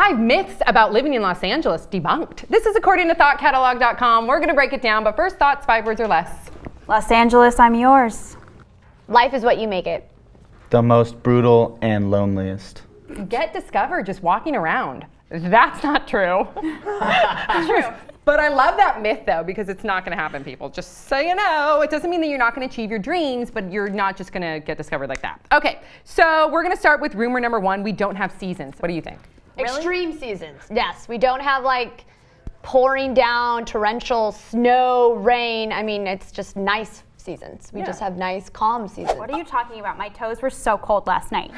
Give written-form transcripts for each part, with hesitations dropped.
5 myths about living in Los Angeles debunked. This is according to thoughtcatalog.com. We're going to break it down, but first thoughts, 5 words or less. Los Angeles, I'm yours. Life is what you make it. The most brutal and loneliest. Get discovered just walking around. That's not true. True. But I love that myth though, because it's not going to happen, people. Just so you know, it doesn't mean that you're not going to achieve your dreams, but you're not just going to get discovered like that. Okay, so we're going to start with rumor number 1. We don't have seasons. What do you think? Really? Extreme seasons. Yes, we don't have like pouring down, torrential snow, rain. I mean, it's just nice seasons. We just have nice, calm seasons. What are you talking about? My toes were so cold last night.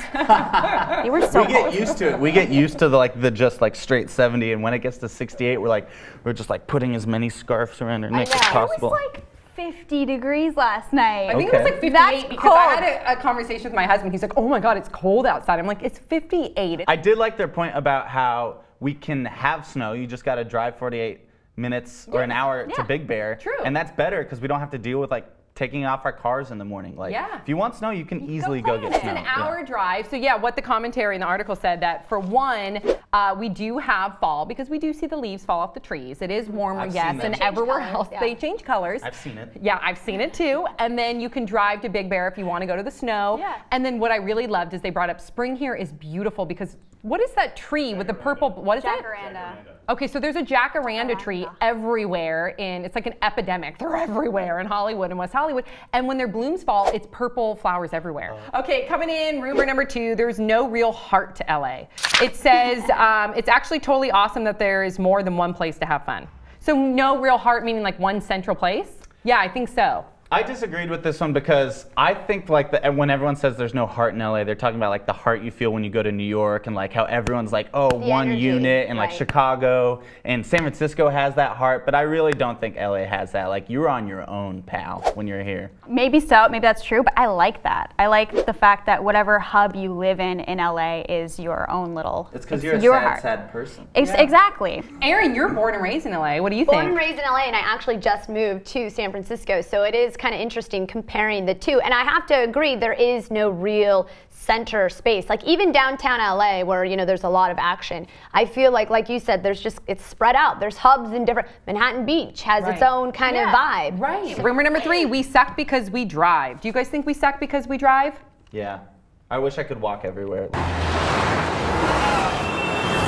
They were so cold. We get used to it. We get used to the just like straight 70, and when it gets to 68, we're just like putting as many scarves around our neck as possible. It was like 50 degrees last night. I think it was like 58 That's because cold. I had a conversation with my husband. He's like, oh my God, it's cold outside. I'm like, it's 58. I did like their point about how we can have snow. You just got to drive 48 minutes or an hour to Big Bear. True. And that's better because we don't have to deal with like taking off our cars in the morning. Like, if you want snow, you can easily go get snow. It's an hour drive. So yeah, what the commentary in the article said that for one, we do have fall because we do see the leaves fall off the trees. It is warmer, yes, and everywhere else they change colors. I've seen it. Yeah, I've seen it too. And then you can drive to Big Bear if you want to go to the snow. Yeah. And then what I really loved is they brought up spring here is beautiful because what is that tree with the purple, what is it? Jacaranda. Okay, so there's a jacaranda tree everywhere, and it's like an epidemic. They're everywhere in Hollywood and West Hollywood. And when their blooms fall, it's purple flowers everywhere. Okay, coming in, rumor number 2, there's no real heart to LA. It says it's actually totally awesome that there is more than one place to have fun. So no real heart meaning like one central place? Yeah, I think so. I disagreed with this one because I think like when everyone says there's no heart in LA, they're talking about like the heart you feel when you go to New York and like how everyone's like, oh, one unit, and like Chicago and San Francisco has that heart, but I really don't think LA has that. Like you're on your own, pal, when you're here. Maybe so, maybe that's true, but I like that. I like the fact that whatever hub you live in LA is your own little. It's because you're a sad person. Exactly. Erin, you're born and raised in LA. What do you think? Born and raised in LA, and I actually just moved to San Francisco, so it is kind of interesting comparing the two. And I have to agree, there is no real center space. Like even downtown LA where, you know, there's a lot of action. I feel like you said, there's just, it's spread out. There's hubs in different, Manhattan Beach has its own kind of vibe. Right. Rumor number 3, we suck because we drive. Do you guys think we suck because we drive? Yeah. I wish I could walk everywhere.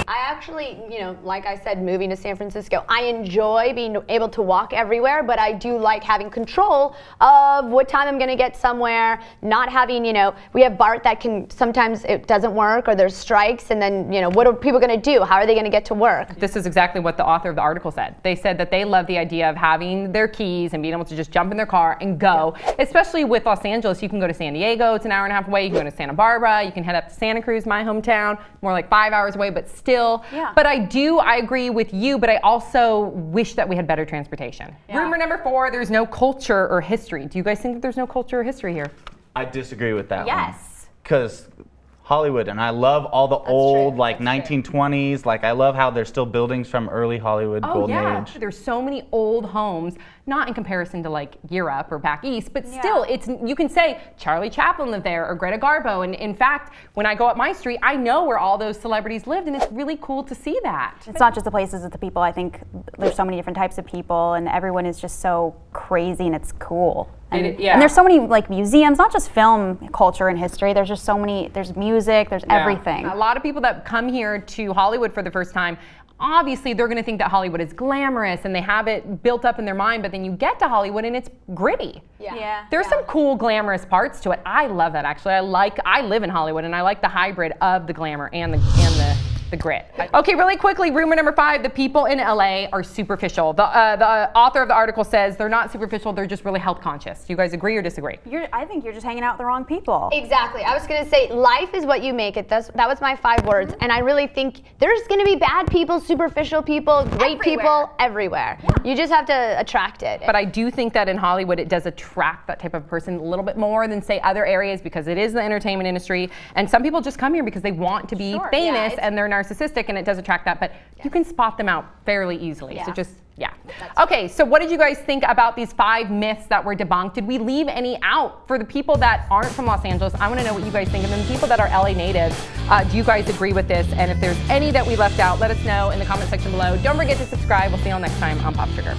I actually, you know, like I said, moving to San Francisco, I enjoy being able to walk everywhere, but I do like having control of what time I'm going to get somewhere, not having, you know, we have BART that can, sometimes it doesn't work or there's strikes, and then, you know, what are people going to do? How are they going to get to work? This is exactly what the author of the article said. They said that they love the idea of having their keys and being able to just jump in their car and go, especially with Los Angeles. You can go to San Diego, it's an hour and a half away. You can go to Santa Barbara, you can head up to Santa Cruz, my hometown, more like 5 hours away, but still. But I agree with you, but I also wish that we had better transportation. Rumor number 4, there's no culture or history. Do you guys think that there's no culture or history here? I disagree with that one. Yes. Because Hollywood, and I love all the old, like 1920s, like I love how there's still buildings from early Hollywood, golden age. There's so many old homes, not in comparison to like Europe or back east, but still, it's, you can say Charlie Chaplin lived there or Greta Garbo, and in fact, when I go up my street, I know where all those celebrities lived, and it's really cool to see that. It's not just the places, it's the people. I think there's so many different types of people, and everyone is just so crazy, and it's cool. And, and there's so many like museums, not just film culture and history, there's just so many, there's music, there's everything. A lot of people that come here to Hollywood for the first time, obviously they're going to think that Hollywood is glamorous and they have it built up in their mind, but then you get to Hollywood and it's gritty. There's some cool glamorous parts to it. I love that actually. I live in Hollywood and I like the hybrid of the glamour and the grit. Okay, really quickly, rumor number 5, the people in LA are superficial. The author of the article says they're not superficial, they're just really health conscious. Do you guys agree or disagree? I think you're just hanging out with the wrong people. Exactly. I was going to say, life is what you make it. That was my 5 words. And I really think there's going to be bad people, superficial people, great people everywhere. You just have to attract it. But I do think that in Hollywood, it does attract that type of person a little bit more than, say, other areas because it is the entertainment industry. And some people just come here because they want to be famous and they're narcissists. narcissistic and it does attract that, but you can spot them out fairly easily. So just, Okay, so what did you guys think about these 5 myths that were debunked? Did we leave any out? For the people that aren't from Los Angeles, I want to know what you guys think. And then people that are LA natives, do you guys agree with this? And if there's any that we left out, let us know in the comment section below. Don't forget to subscribe. We'll see you all next time on Pop Sugar.